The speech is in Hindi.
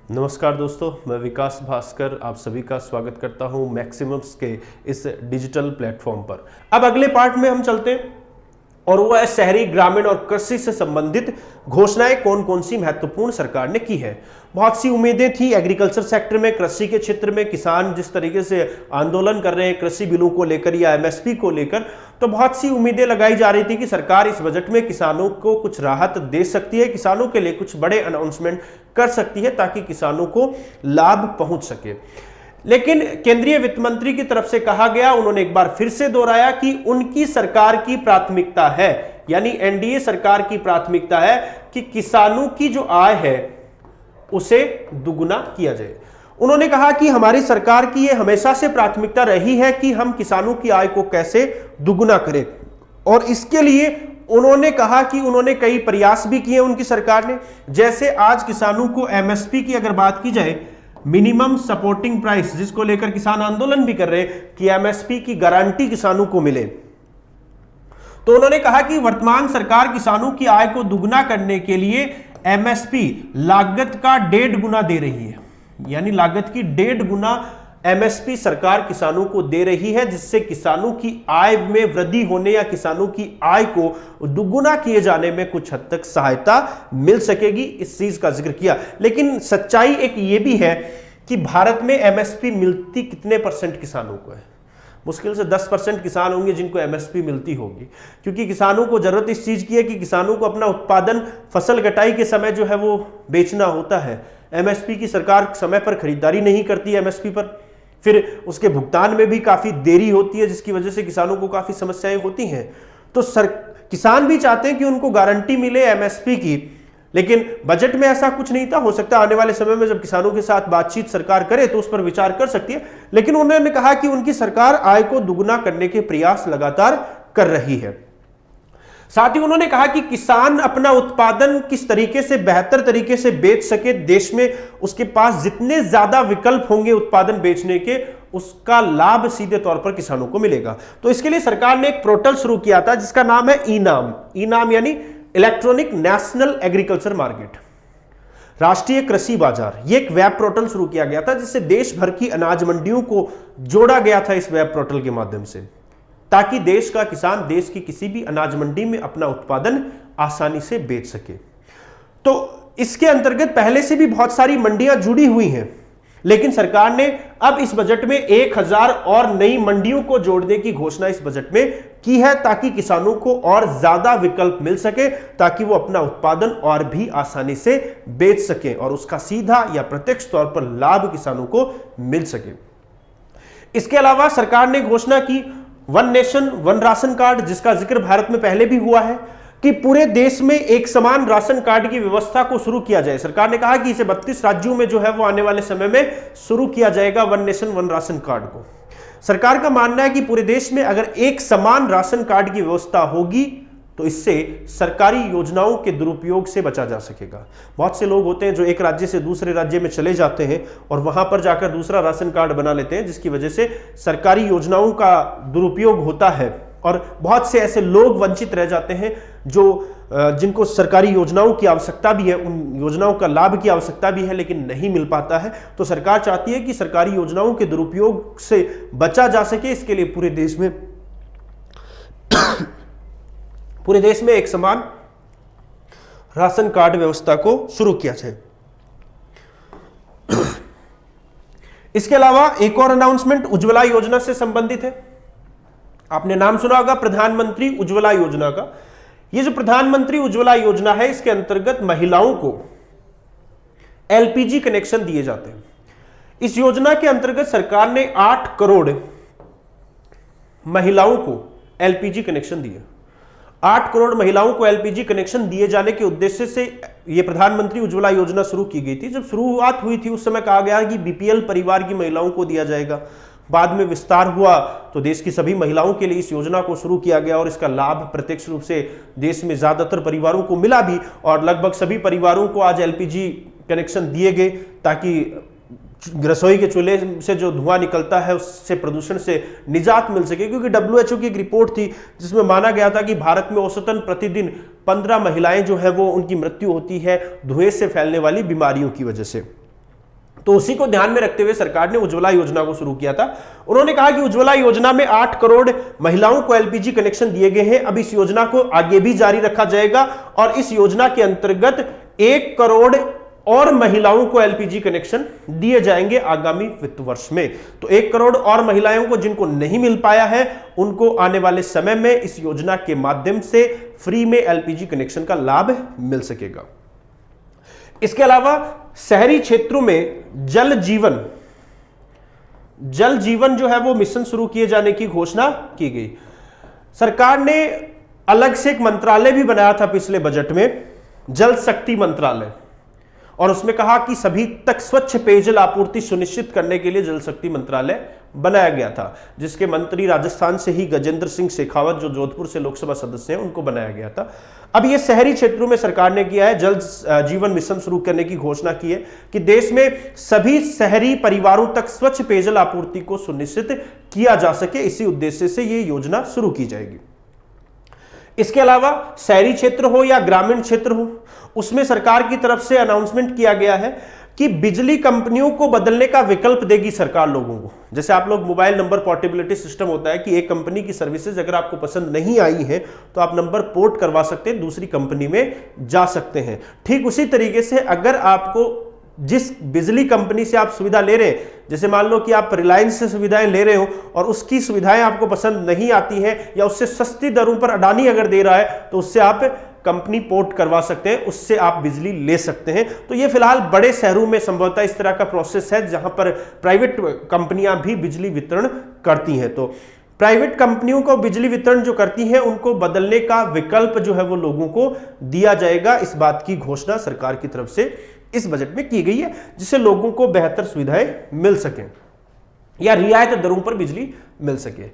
नमस्कार दोस्तों, मैं विकास भास्कर आप सभी का स्वागत करता हूं मैक्सिमम्स के इस डिजिटल प्लेटफॉर्म पर। अब अगले पार्ट में हम चलते हैं और वो है शहरी, ग्रामीण और कृषि से संबंधित घोषणाएं कौन कौन सी महत्वपूर्ण सरकार ने की है। बहुत सी उम्मीदें थी एग्रीकल्चर सेक्टर में, कृषि के क्षेत्र में। किसान जिस तरीके से आंदोलन कर रहे हैं कृषि बिलों को लेकर या एमएसपी को लेकर, तो बहुत सी उम्मीदें लगाई जा रही थी कि सरकार इस बजट में किसानों को कुछ राहत दे सकती है, किसानों के लिए कुछ बड़े अनाउंसमेंट कर सकती है ताकि किसानों को लाभ पहुंच सके। लेकिन केंद्रीय वित्त मंत्री की तरफ से कहा गया, उन्होंने एक बार फिर से दोहराया कि उनकी सरकार की प्राथमिकता है, यानी एनडीए सरकार की प्राथमिकता है कि किसानों की जो आय है उसे दुगुना किया जाए। उन्होंने कहा कि हमारी सरकार की यह हमेशा से प्राथमिकता रही है कि हम किसानों की आय को कैसे दुगुना करें, और इसके लिए उन्होंने कहा कि उन्होंने कई प्रयास भी किए उनकी सरकार ने। जैसे आज किसानों को एमएसपी की अगर बात की जाए, मिनिमम सपोर्टिंग प्राइस, जिसको लेकर किसान आंदोलन भी कर रहे हैं कि एमएसपी की गारंटी किसानों को मिले, तो उन्होंने कहा कि वर्तमान सरकार किसानों की आय को दुगना करने के लिए एमएसपी लागत का 1.5 गुना दे रही है, यानी लागत की 1.5 गुना एमएसपी सरकार किसानों को दे रही है, जिससे किसानों की आय में वृद्धि होने या किसानों की आय को दुगुना किए जाने में कुछ हद तक सहायता मिल सकेगी। इस चीज का जिक्र किया। लेकिन सच्चाई एक ये भी है कि भारत में एमएसपी मिलती कितने परसेंट किसानों को है? मुश्किल से 10% किसान होंगे जिनको एमएसपी मिलती होगी, क्योंकि किसानों को जरूरत इस चीज की है कि किसानों को अपना उत्पादन फसल कटाई के समय जो है वो बेचना होता है। एमएसपी की सरकार समय पर खरीदारी नहीं करती है एमएसपी पर, फिर उसके भुगतान में भी काफी देरी होती है, जिसकी वजह से किसानों को काफी समस्याएं होती हैं। तो किसान भी चाहते हैं कि उनको गारंटी मिले एमएसपी की, लेकिन बजट में ऐसा कुछ नहीं था। हो सकता है आने वाले समय में जब किसानों के साथ बातचीत सरकार करे तो उस पर विचार कर सकती है, लेकिन उन्होंने कहा कि उनकी सरकार आय को दुगुना करने के प्रयास लगातार कर रही है। साथ ही उन्होंने कहा कि किसान अपना उत्पादन किस तरीके से बेहतर तरीके से बेच सके, देश में उसके पास जितने ज्यादा विकल्प होंगे उत्पादन बेचने के, उसका लाभ सीधे तौर पर किसानों को मिलेगा। तो इसके लिए सरकार ने एक पोर्टल शुरू किया था जिसका नाम है ई-नाम यानी इलेक्ट्रॉनिक नेशनल एग्रीकल्चर मार्केट, राष्ट्रीय कृषि बाजार। यह एक वेब पोर्टल शुरू किया गया था जिससे देश भर की अनाज मंडियों को जोड़ा गया था इस वेब पोर्टल के माध्यम से, ताकि देश का किसान देश की किसी भी अनाज मंडी में अपना उत्पादन आसानी से बेच सके। तो इसके अंतर्गत पहले से भी बहुत सारी मंडियां जुड़ी हुई हैं, लेकिन सरकार ने अब इस बजट में 1000 और नई मंडियों को जोड़ने की घोषणा इस बजट में की है, ताकि किसानों को और ज्यादा विकल्प मिल सके, ताकि वो अपना उत्पादन और भी आसानी से बेच सके और उसका सीधा या प्रत्यक्ष तौर पर लाभ किसानों को मिल सके। इसके अलावा सरकार ने घोषणा की one nation one ration card, जिसका जिक्र भारत में पहले भी हुआ है, कि पूरे देश में एक समान राशन कार्ड की व्यवस्था को शुरू किया जाए। सरकार ने कहा कि इसे 32 राज्यों में जो है वो आने वाले समय में शुरू किया जाएगा one nation one ration card को। सरकार का मानना है कि पूरे देश में अगर एक समान राशन कार्ड की व्यवस्था होगी तो इससे सरकारी योजनाओं के दुरुपयोग से बचा जा सकेगा। बहुत से लोग होते हैं जो एक राज्य से दूसरे राज्य में चले जाते हैं और वहां पर जाकर दूसरा राशन कार्ड बना लेते हैं, जिसकी वजह से सरकारी योजनाओं का दुरुपयोग होता है और बहुत से ऐसे लोग वंचित रह जाते हैं जिनको सरकारी योजनाओं की आवश्यकता भी है, उन योजनाओं का लाभ की आवश्यकता भी है, लेकिन नहीं मिल पाता है। तो सरकार चाहती है कि सरकारी योजनाओं के दुरुपयोग से बचा जा सके। इसके लिए पूरे देश में एक समान राशन कार्ड व्यवस्था को शुरू किया जाए। इसके अलावा एक और अनाउंसमेंट उज्ज्वला योजना से संबंधित है। आपने नाम सुना होगा प्रधानमंत्री उज्ज्वला योजना का। यह जो प्रधानमंत्री उज्ज्वला योजना है, इसके अंतर्गत महिलाओं को एलपीजी कनेक्शन दिए जाते हैं। इस योजना के अंतर्गत सरकार ने 8 करोड़ महिलाओं को एलपीजी कनेक्शन दिए। 8 करोड़ महिलाओं को एलपीजी कनेक्शन दिए जाने के उद्देश्य से यह प्रधानमंत्री उज्ज्वला योजना शुरू की गई थी। जब शुरुआत हुई थी उस समय कहा गया कि बीपीएल परिवार की महिलाओं को दिया जाएगा। बाद में विस्तार हुआ तो देश की सभी महिलाओं के लिए इस योजना को शुरू किया गया और इसका लाभ प्रत्यक्ष रूप से देश में ज्यादातर परिवारों को मिला भी, और लगभग सभी परिवारों को आज एलपीजी कनेक्शन दिए गए, ताकि रसोई के चूल्हे से जो धुआं निकलता है उससे प्रदूषण से निजात मिल सके। क्योंकि WHO की एक रिपोर्ट थी जिसमें माना गया था कि भारत में औसतन प्रतिदिन 15 महिलाएं जो है वो उनकी मृत्यु होती है धुएं से फैलने वाली बीमारियों की वजह से। तो उसी को ध्यान में रखते हुए सरकार ने उज्ज्वला योजना को शुरू किया था। उन्होंने कहा कि उज्ज्वला योजना में 8 करोड़ महिलाओं को एलपीजी कनेक्शन दिए गए हैं। अब इस योजना को आगे भी जारी रखा जाएगा और इस योजना के अंतर्गत 1 करोड़ और महिलाओं को एलपीजी कनेक्शन दिए जाएंगे आगामी वित्त वर्ष में। तो 1 करोड़ और महिलाओं को जिनको नहीं मिल पाया है, उनको आने वाले समय में इस योजना के माध्यम से फ्री में एलपीजी कनेक्शन का लाभ मिल सकेगा। इसके अलावा शहरी क्षेत्रों में जल जीवन जो है वो मिशन शुरू किए जाने की घोषणा की गई। सरकार ने अलग से एक मंत्रालय भी बनाया था पिछले बजट में, जल शक्ति मंत्रालय, और उसमें कहा कि सभी तक स्वच्छ पेयजल आपूर्ति सुनिश्चित करने के लिए जल शक्ति मंत्रालय बनाया गया था, जिसके मंत्री राजस्थान से ही गजेंद्र सिंह शेखावत, जो जोधपुर से लोकसभा सदस्य हैं, उनको बनाया गया था। अब ये शहरी क्षेत्रों में सरकार ने किया है, जल जीवन मिशन शुरू करने की घोषणा की है कि देश में सभी शहरी परिवारों तक स्वच्छ पेयजल आपूर्ति को सुनिश्चित किया जा सके। इसी उद्देश्य से ये योजना शुरू की जाएगी। इसके अलावा शहरी क्षेत्र हो या ग्रामीण क्षेत्र हो, उसमें सरकार की तरफ से अनाउंसमेंट किया गया है कि बिजली कंपनियों को बदलने का विकल्प देगी सरकार लोगों को। जैसे आप लोग मोबाइल नंबर पोर्टेबिलिटी सिस्टम होता है कि एक कंपनी की सर्विसेज अगर आपको पसंद नहीं आई है तो आप नंबर पोर्ट करवा सकते हैं, दूसरी कंपनी में जा सकते हैं। ठीक उसी तरीके से अगर आपको जिस बिजली कंपनी से आप सुविधा ले रहे हैं, जैसे मान लो कि आप रिलायंस से सुविधाएं ले रहे हो और उसकी सुविधाएं आपको पसंद नहीं आती हैं या उससे सस्ती दरों पर अडानी अगर दे रहा है, तो उससे आप कंपनी पोर्ट करवा सकते हैं, उससे आप बिजली ले सकते हैं। तो ये फिलहाल बड़े शहरों में संभवतः इस तरह का प्रोसेस है जहां पर प्राइवेट कंपनियां भी बिजली वितरण करती हैं। तो प्राइवेट कंपनियों को बिजली वितरण जो करती हैं, उनको बदलने का विकल्प जो है वो लोगों को दिया जाएगा। इस बात की घोषणा सरकार की तरफ से इस बजट में की गई है, जिससे लोगों को बेहतर सुविधाएं मिल सकें या रियायत दरों पर बिजली मिल सके।